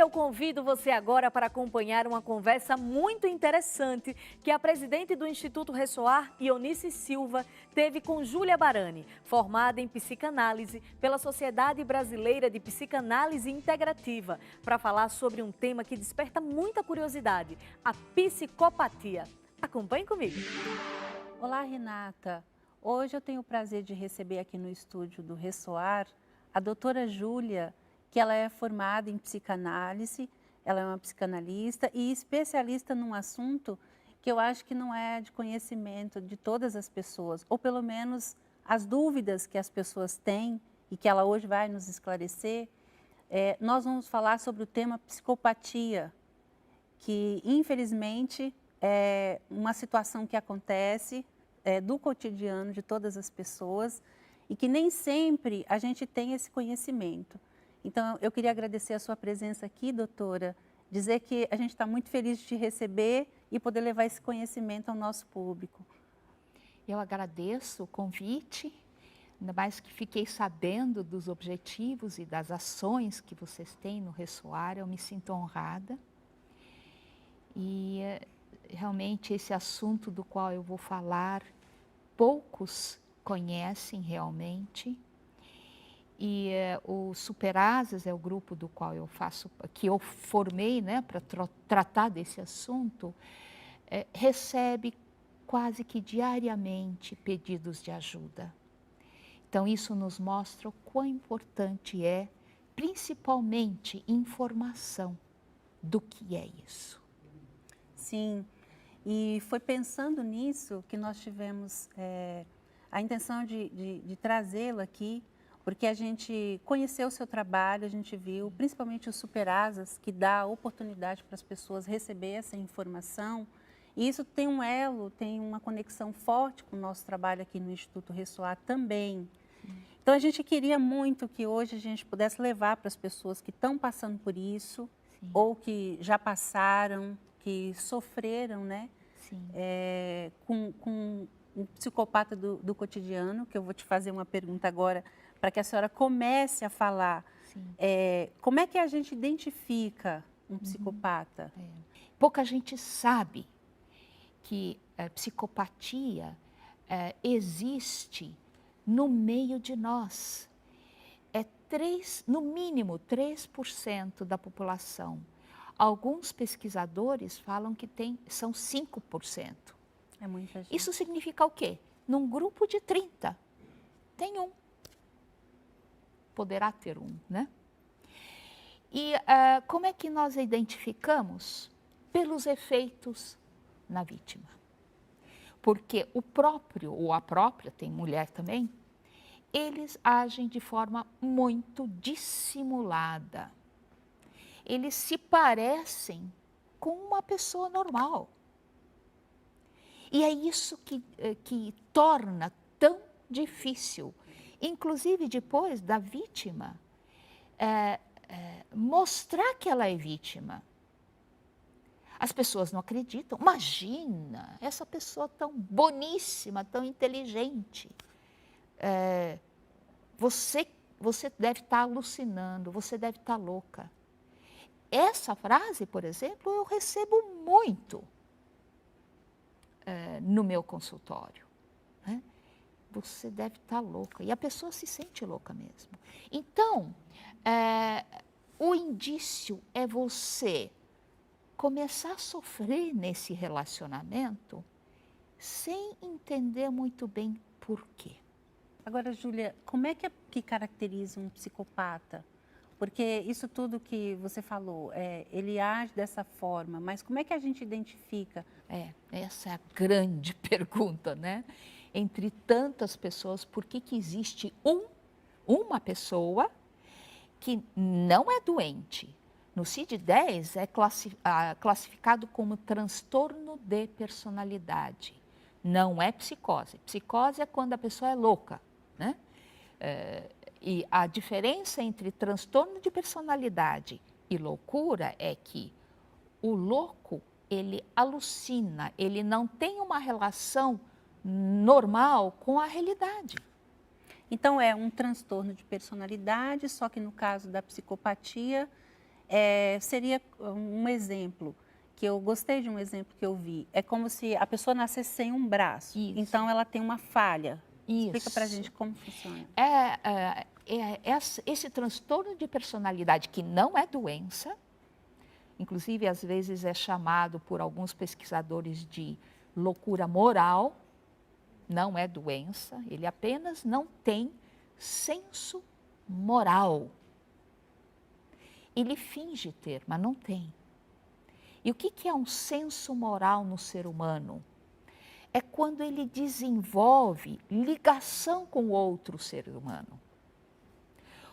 eu convido você agora para acompanhar uma conversa muito interessante que a presidente do Instituto Ressoar, Ionice Silva, teve com Júlia Barani, formada em psicanálise pela Sociedade Brasileira de Psicanálise Integrativa, para falar sobre um tema que desperta muita curiosidade, a psicopatia. Acompanhe comigo. Olá, Renata. Hoje eu tenho o prazer de receber aqui no estúdio do Ressoar a doutora Júlia, que ela é formada em psicanálise, ela é uma psicanalista e especialista num assunto que eu acho que não é de conhecimento de todas as pessoas, ou pelo menos as dúvidas que as pessoas têm e que ela hoje vai nos esclarecer. Nós vamos falar sobre o tema psicopatia, que infelizmente é uma situação que acontece do cotidiano de todas as pessoas e que nem sempre a gente tem esse conhecimento. Então, eu queria agradecer a sua presença aqui, doutora, dizer que a gente está muito feliz de te receber e poder levar esse conhecimento ao nosso público. Eu agradeço o convite, ainda mais que fiquei sabendo dos objetivos e das ações que vocês têm no Ressoar, eu me sinto honrada. E realmente esse assunto do qual eu vou falar, poucos conhecem realmente. E o Superasas é o grupo do qual eu faço, que eu formei, né, para tratar desse assunto, recebe quase que diariamente pedidos de ajuda. Então isso nos mostra o quão importante é, principalmente, informação do que é isso. Sim, e foi pensando nisso que nós tivemos a intenção de trazê-la aqui, porque a gente conheceu o seu trabalho, a gente viu, principalmente o Superasas, que dá a oportunidade para as pessoas receber essa informação. E isso tem um elo, tem uma conexão forte com o nosso trabalho aqui no Instituto Ressoar também. Então, a gente queria muito que hoje a gente pudesse levar para as pessoas que estão passando por isso, Sim. ou que já passaram, que sofreram, né? Sim. Com um psicopata do cotidiano, que eu vou te fazer uma pergunta agora, para que a senhora comece a falar. Como é que a gente identifica um psicopata? Pouca gente sabe que psicopatia existe no meio de nós. No mínimo 3% da população. Alguns pesquisadores falam que são 5%. É muita gente. Isso significa o quê? Num grupo de 30, tem um. Poderá ter um, né? E como é que nós identificamos? Pelos efeitos na vítima. Porque o próprio ou a própria, tem mulher também, eles agem de forma muito dissimulada. Eles se parecem com uma pessoa normal. E é isso que torna tão difícil, inclusive depois da vítima, mostrar que ela é vítima. As pessoas não acreditam. Imagina, essa pessoa tão boníssima, tão inteligente. Você deve estar alucinando, você deve estar louca. Essa frase, por exemplo, eu recebo muito no meu consultório. Né? Você deve estar louca. E a pessoa se sente louca mesmo. Então, o indício é você começar a sofrer nesse relacionamento sem entender muito bem por quê. Agora, Júlia, como é que caracteriza um psicopata? Porque isso tudo que você falou, ele age dessa forma, mas como é que a gente identifica? Essa é a grande pergunta, né? Entre tantas pessoas, por que existe uma pessoa que não é doente? No CID-10 é classificado como transtorno de personalidade. Não é psicose. Psicose é quando a pessoa é louca, né? E a diferença entre transtorno de personalidade e loucura é que o louco, ele alucina, ele não tem uma relação normal com a realidade. Então, é um transtorno de personalidade, só que no caso da psicopatia, Seria um exemplo, que eu gostei de um exemplo que eu vi. É como se a pessoa nascesse sem um braço. Isso. Então, ela tem uma falha. Isso. Explica pra gente como funciona. Esse transtorno de personalidade, que não é doença, inclusive às vezes é chamado por alguns pesquisadores de loucura moral, não é doença, ele apenas não tem senso moral. Ele finge ter, mas não tem. E o que é um senso moral no ser humano? É quando ele desenvolve ligação com outro ser humano.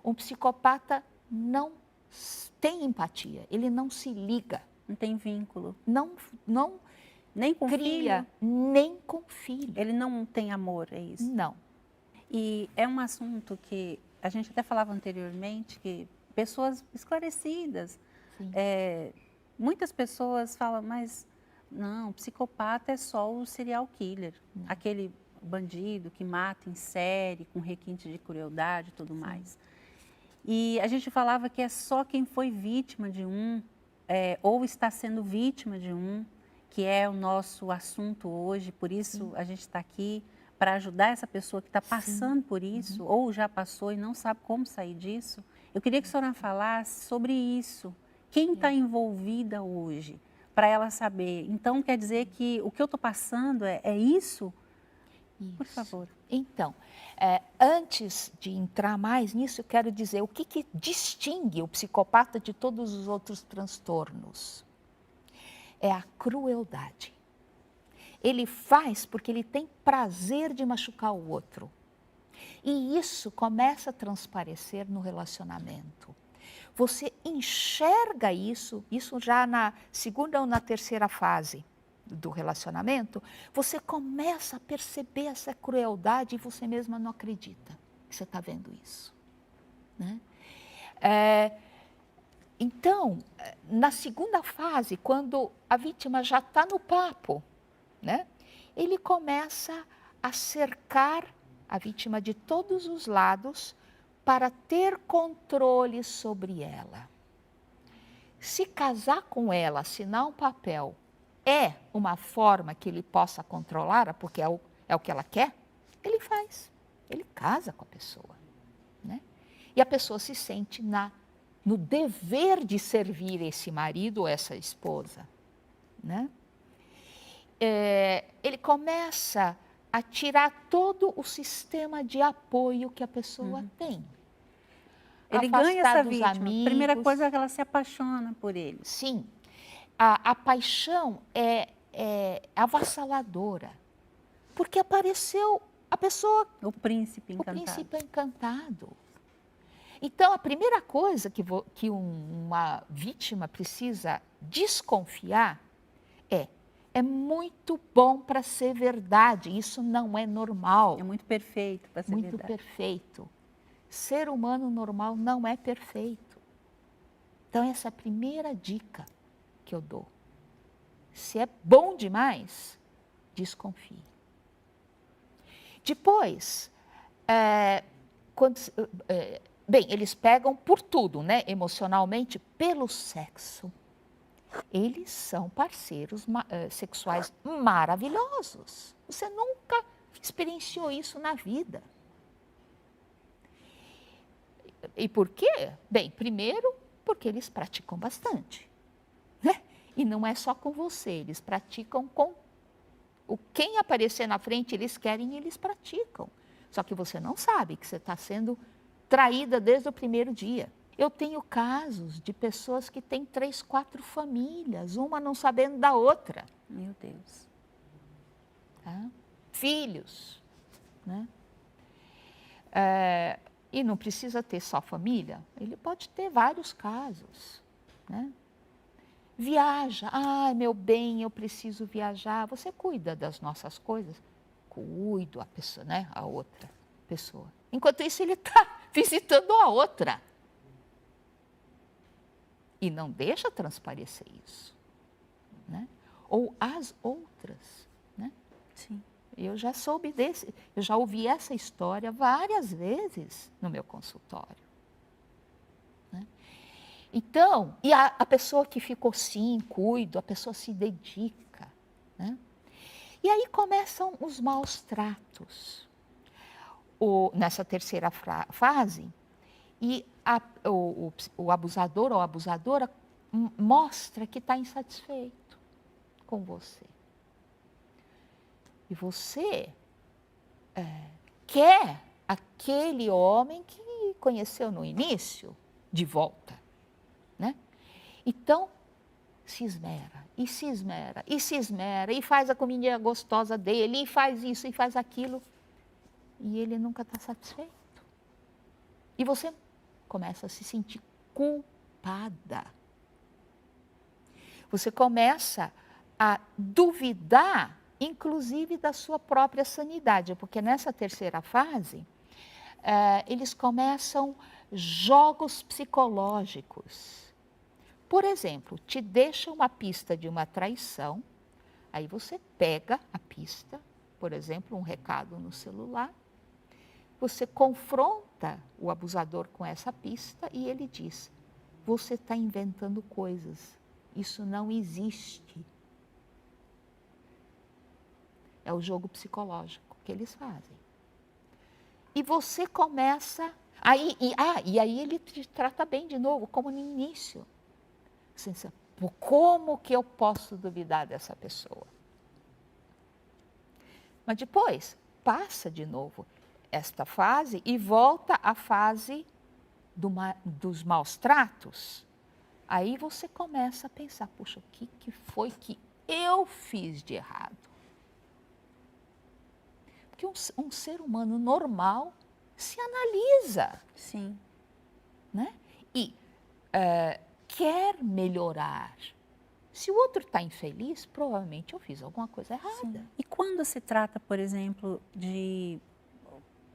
Um psicopata não tem empatia, ele não se liga. Não tem vínculo. Não Nem com cria, filho. nem com filho. Ele não tem amor, é isso? Não. E é um assunto que a gente até falava anteriormente, que pessoas esclarecidas, muitas pessoas falam, mas não, psicopata é só o serial killer, aquele bandido que mata em série, com requinte de crueldade e tudo mais. E a gente falava que é só quem foi vítima de ou está sendo vítima de que é o nosso assunto hoje, por isso a gente está aqui, para ajudar essa pessoa que está passando por isso, ou já passou e não sabe como sair disso. Eu queria que a senhora falasse sobre isso. Quem está envolvida hoje, para ela saber. Então, quer dizer que o que eu estou passando é isso? Por favor. Então, antes de entrar mais nisso, eu quero dizer o que distingue o psicopata de todos os outros transtornos. É a crueldade. Ele faz porque ele tem prazer de machucar o outro. E isso começa a transparecer no relacionamento. Você enxerga isso já na segunda ou na terceira fase do relacionamento, você começa a perceber essa crueldade e você mesma não acredita que você está vendo isso. Né? Então, na segunda fase, quando a vítima já está no papo, né, ele começa a cercar a vítima de todos os lados para ter controle sobre ela. Se casar com ela, assinar um papel, é uma forma que ele possa controlar, porque é o que ela quer, ele faz. Ele casa com a pessoa. Né? E a pessoa se sente no dever de servir esse marido ou essa esposa. Né? Ele começa a tirar todo o sistema de apoio que a pessoa tem. Ele ganha essa vítima. Amigos. A primeira coisa é que ela se apaixona por ele. Sim. A paixão é avassaladora. Porque apareceu a pessoa... O príncipe encantado. O príncipe encantado. Então, a primeira coisa que uma vítima precisa desconfiar é muito bom para ser verdade. Isso não é normal. É muito perfeito para ser verdade. Muito perfeito. Ser humano normal não é perfeito. Então, essa é a primeira dica que eu dou. Se é bom demais, desconfie. Depois, eles pegam por tudo, né? Emocionalmente, pelo sexo. Eles são parceiros sexuais maravilhosos. Você nunca experienciou isso na vida. E por quê? Bem, primeiro, porque eles praticam bastante. Né? E não é só com você, eles praticam com quem aparecer na frente, eles querem e eles praticam. Só que você não sabe que você está sendo traída desde o primeiro dia. Eu tenho casos de pessoas que têm 3, 4 famílias, uma não sabendo da outra. Meu Deus. Tá? Filhos. Né? E não precisa ter só família, ele pode ter vários casos. Né? Viaja, meu bem, eu preciso viajar. Você cuida das nossas coisas? Cuido a pessoa, né? A outra pessoa. Enquanto isso, ele está visitando a outra. E não deixa transparecer isso. Né? Ou as outras. Né? Sim. Eu já soube eu já ouvi essa história várias vezes no meu consultório. Né? Então, e a pessoa que ficou sim, cuido, a pessoa se dedica, né? E aí começam os maus tratos. Nessa terceira fase, e o abusador ou a abusadora mostra que está insatisfeito com você. E você quer aquele homem que conheceu no início de volta, né? Então, se esmera, e se esmera, e se esmera, e faz a comidinha gostosa dele, e faz isso, e faz aquilo, e ele nunca está satisfeito. E você começa a se sentir culpada. Você começa a duvidar, inclusive, da sua própria sanidade, porque nessa terceira fase, eles começam jogos psicológicos. Por exemplo, te deixa uma pista de uma traição, aí você pega a pista, por exemplo, um recado no celular, você confronta o abusador com essa pista e ele diz: você está inventando coisas, isso não existe. É o jogo psicológico que eles fazem. E você começa, e aí ele te trata bem de novo, como no início. Você pensa, como que eu posso duvidar dessa pessoa? Mas depois, passa de novo esta fase e volta à fase dos maus tratos. Aí você começa a pensar, puxa, o que foi que eu fiz de errado? Porque um ser humano normal se analisa. Sim. Né? E quer melhorar. Se o outro está infeliz, provavelmente eu fiz alguma coisa errada. Sim. E quando se trata, por exemplo,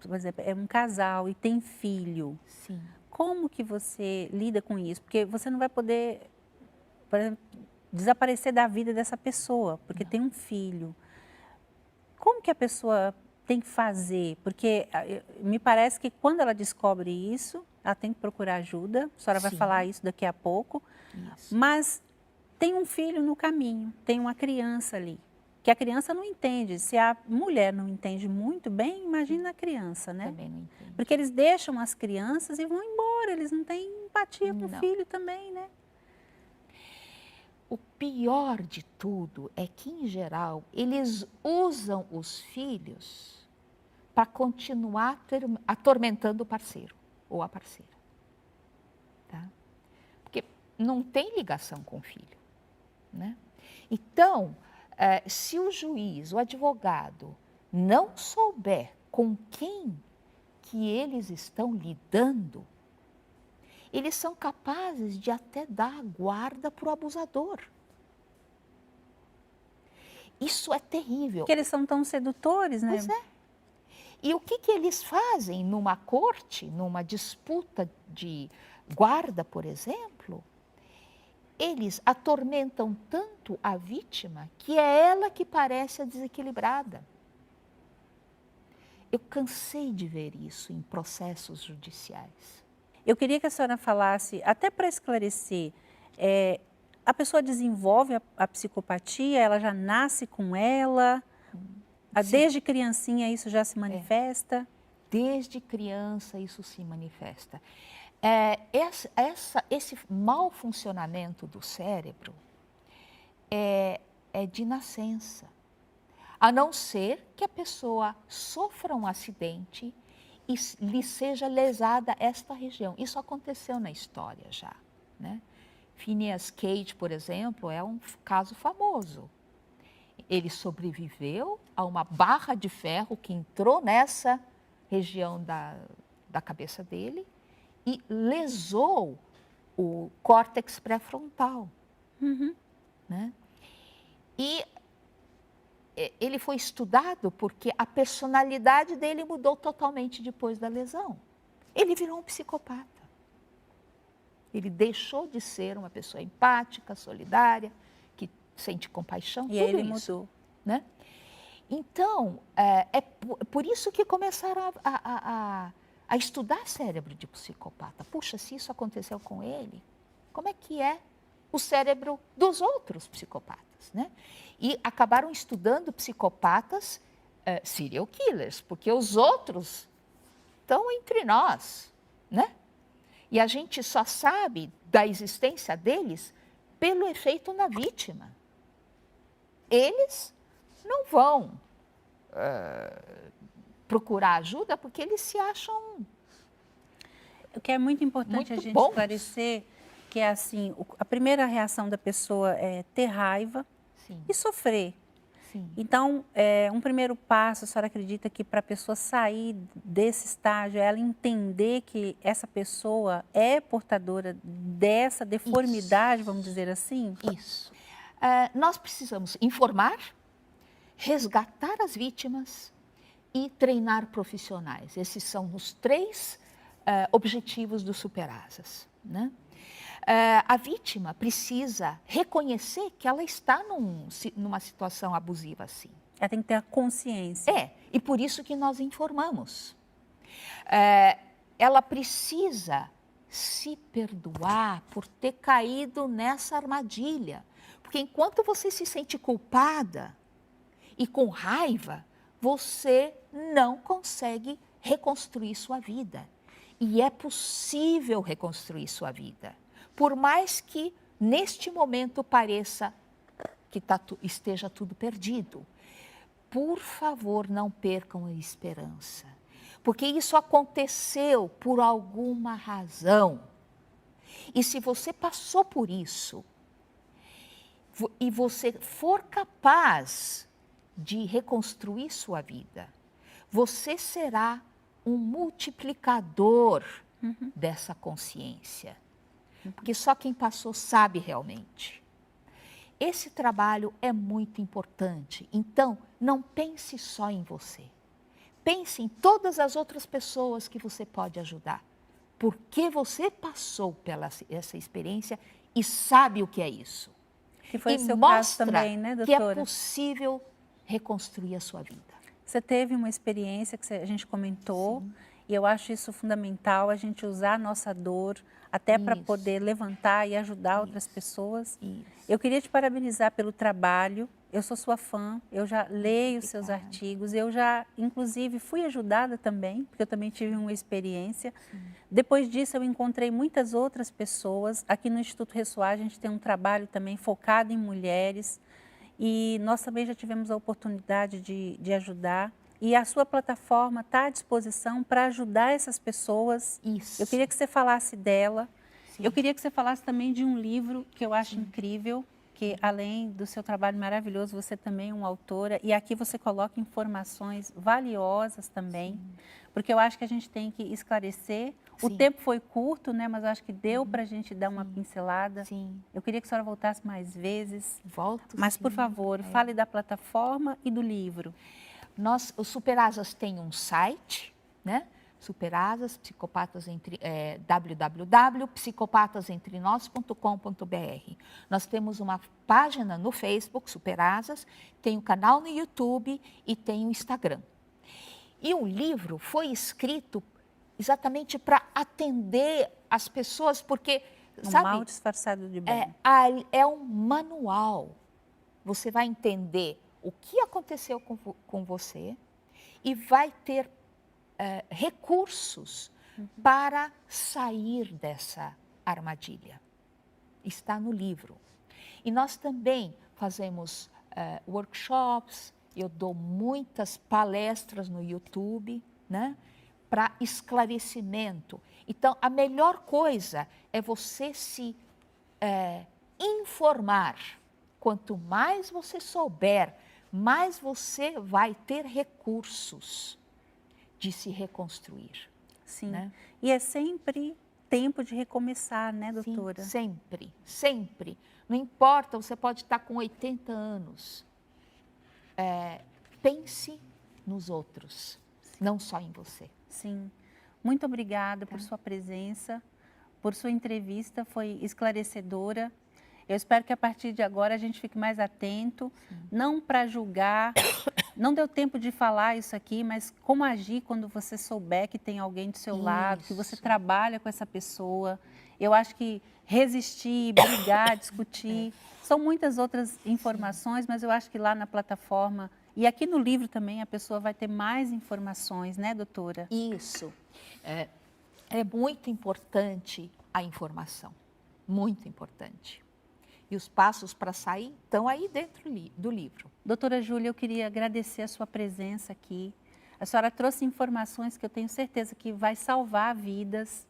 por exemplo, é um casal e tem filho, Sim. como que você lida com isso? Porque você não vai poder, por exemplo, desaparecer da vida dessa pessoa, porque tem um filho. Como que a pessoa tem que fazer? Porque me parece que quando ela descobre isso, ela tem que procurar ajuda. A senhora vai falar isso daqui a pouco. Isso. Mas tem um filho no caminho, tem uma criança ali, que a criança não entende. Se a mulher não entende muito bem, imagina a criança, né? Também não entendo. Porque eles deixam as crianças e vão embora, eles não têm empatia com o filho também, né? O pior de tudo é que, em geral, eles usam os filhos para continuar atormentando o parceiro ou a parceira. Tá? Porque não tem ligação com o filho. Né? Então, se o juiz, o advogado, não souber com quem que eles estão lidando, eles são capazes de até dar a guarda para o abusador. Isso é terrível. Porque eles são tão sedutores, né? Pois é. E o que eles fazem numa corte, numa disputa de guarda, por exemplo? Eles atormentam tanto a vítima que é ela que parece a desequilibrada. Eu cansei de ver isso em processos judiciais. Eu queria que a senhora falasse, até para esclarecer, a pessoa desenvolve a psicopatia, ela já nasce com ela? Desde criancinha isso já se manifesta? Desde criança isso se manifesta. Esse mau funcionamento do cérebro é de nascença. A não ser que a pessoa sofra um acidente e lhe seja lesada esta região. Isso aconteceu na história já, né? Phineas Cage, por exemplo, é um caso famoso. Ele sobreviveu a uma barra de ferro que entrou nessa região da cabeça dele e lesou o córtex pré-frontal. Né? E ele foi estudado porque a personalidade dele mudou totalmente depois da lesão. Ele virou um psicopata. Ele deixou de ser uma pessoa empática, solidária, que sente compaixão, e tudo aí ele isso. Mudou. Né? Então, por isso que começaram a estudar cérebro de psicopata. Puxa, se isso aconteceu com ele, como é que é o cérebro dos outros psicopatas, né? E acabaram estudando psicopatas serial killers, porque os outros estão entre nós, né? E a gente só sabe da existência deles pelo efeito na vítima. Eles não vão procurar ajuda porque eles se acham O que é muito importante muito a gente bons. esclarecer que é assim, a primeira reação da pessoa é ter raiva Sim, e sofrer. sim. Então, um primeiro passo, a senhora acredita que para a pessoa sair desse estágio, é ela entender que essa pessoa é portadora dessa deformidade, vamos dizer assim? Isso. Nós precisamos informar, resgatar as vítimas e treinar profissionais. Esses são os 3 objetivos do Superasas, né? A vítima precisa reconhecer que ela está numa situação abusiva assim. Ela tem que ter a consciência. E por isso que nós informamos. Ela precisa se perdoar por ter caído nessa armadilha. Porque enquanto você se sente culpada e com raiva, você não consegue reconstruir sua vida. E é possível reconstruir sua vida. Por mais que neste momento pareça que esteja tudo perdido. Por favor, não percam a esperança. Porque isso aconteceu por alguma razão. E se você passou por isso, e você for capaz de reconstruir sua vida, você será um multiplicador dessa consciência. Porque só quem passou sabe realmente. Esse trabalho é muito importante. Então, não pense só em você. Pense em todas as outras pessoas que você pode ajudar. Porque você passou pela essa experiência e sabe o que é isso. Que foi e o seu mostra caso também, né, que é doutora? possível reconstruir a sua vida. Você teve uma experiência que a gente comentou, Sim. e eu acho isso fundamental, a gente usar a nossa dor até para Isso. poder levantar e ajudar outras pessoas. Isso. Eu queria te parabenizar pelo trabalho, eu sou sua fã, eu já leio os seus Obrigada. artigos, eu já, inclusive, fui ajudada também, porque eu também tive uma experiência. Depois disso, eu encontrei muitas outras pessoas. Aqui no Instituto Ressoar, a gente tem um trabalho também focado em mulheres, e nós também já tivemos a oportunidade de ajudar. E a sua plataforma está à disposição para ajudar essas pessoas. Isso. Eu queria que você falasse dela. Sim. Eu queria que você falasse também de um livro que eu acho incrível, que além do seu trabalho maravilhoso, você também é uma autora. E aqui você coloca informações valiosas também, porque eu acho que a gente tem que esclarecer. O Sim. tempo foi curto, né? Mas eu acho que deu para a gente dar uma pincelada. Sim. Eu queria que a senhora voltasse mais vezes. Volto. Mas, por sim. favor, fale da plataforma e do livro. O Superasas tem um site, né? Superasas, www.psicopatasentrenós.com.br. Nós temos uma página no Facebook, Superasas, tem um canal no YouTube e tem o Instagram. E o livro foi escrito exatamente para atender as pessoas, porque, sabe, mal disfarçado de bem. é um manual. Você vai entender o que aconteceu com você e vai ter recursos para sair dessa armadilha. Está no livro. E nós também fazemos workshops, eu dou muitas palestras no YouTube, né, para esclarecimento. Então, a melhor coisa é você se informar. Quanto mais você souber, mais você vai ter recursos de se reconstruir. Sim. Né? E é sempre tempo de recomeçar, né, doutora? Sim, sempre, sempre. Não importa, você pode estar com 80 anos. Pense nos outros, não só em você. Sim. Muito obrigada por sua presença, por sua entrevista, foi esclarecedora. Eu espero que a partir de agora a gente fique mais atento, não para julgar, não deu tempo de falar isso aqui, mas como agir quando você souber que tem alguém do seu lado, que você trabalha com essa pessoa. Eu acho que resistir, brigar, discutir, são muitas outras informações, mas eu acho que lá na plataforma e aqui no livro também a pessoa vai ter mais informações, né, doutora? Isso. É muito importante a informação, muito importante. E os passos para sair estão aí dentro do livro. Doutora Júlia, eu queria agradecer a sua presença aqui. A senhora trouxe informações que eu tenho certeza que vai salvar vidas.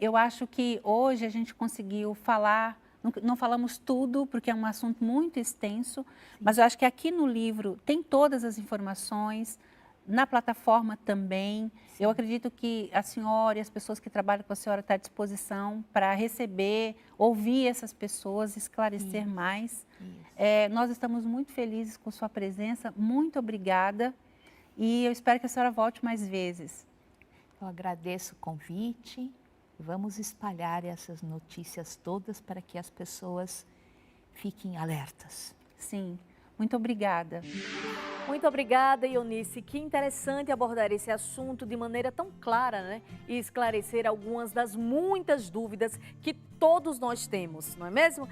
Eu acho que hoje a gente conseguiu falar, não falamos tudo, porque é um assunto muito extenso, mas eu acho que aqui no livro tem todas as informações, na plataforma também. Sim. Eu acredito que a senhora e as pessoas que trabalham com a senhora estão à disposição para receber, ouvir essas pessoas, esclarecer mais. Nós estamos muito felizes com sua presença, muito obrigada e eu espero que a senhora volte mais vezes. Eu agradeço o convite. Vamos espalhar essas notícias todas para que as pessoas fiquem alertas. Sim, muito obrigada. Muito obrigada, Eunice. Que interessante abordar esse assunto de maneira tão clara, né? E esclarecer algumas das muitas dúvidas que todos nós temos, não é mesmo?